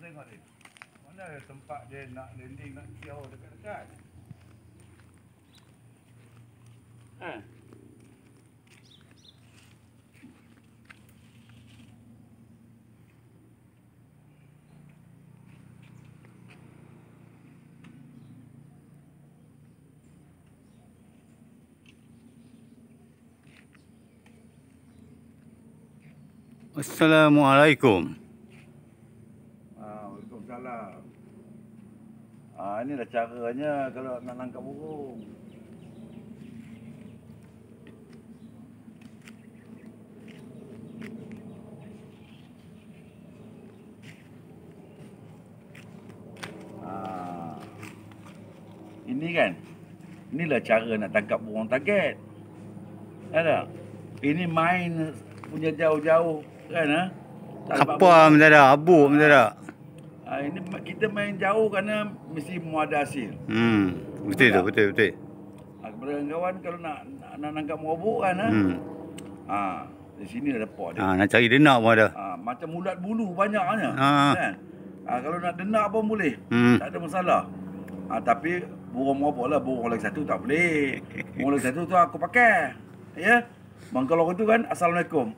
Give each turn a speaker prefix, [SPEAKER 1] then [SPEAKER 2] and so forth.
[SPEAKER 1] tengok ni. Mana tempat dia nak landing, nak siau dekat-dekat.
[SPEAKER 2] Assalamualaikum.
[SPEAKER 1] Waalaikumsalam. Inilah caranya kalau nak nangkap burung. Ini kan, inilah cara nak tangkap burung target. Ada? Ini main punya jauh-jauh kan?
[SPEAKER 2] Apa macam ada, abu macam ada.
[SPEAKER 1] Ini kita main jauh kerana mesti mau ada hasil.
[SPEAKER 2] Betul tu, betul.
[SPEAKER 1] Kepada kawan kalau nak nangkap mabuk kan, di sini ada dapat dia.
[SPEAKER 2] Nak cari denak pun ada.
[SPEAKER 1] Macam ulat bulu banyaknya. Kan? Kalau nak denak pun boleh. Tak ada masalah. Tapi burung mabuk lah, burung lagi satu tak boleh. Burung lagi satu tu aku pakai. Ya. Kalau itu kan, Assalamualaikum.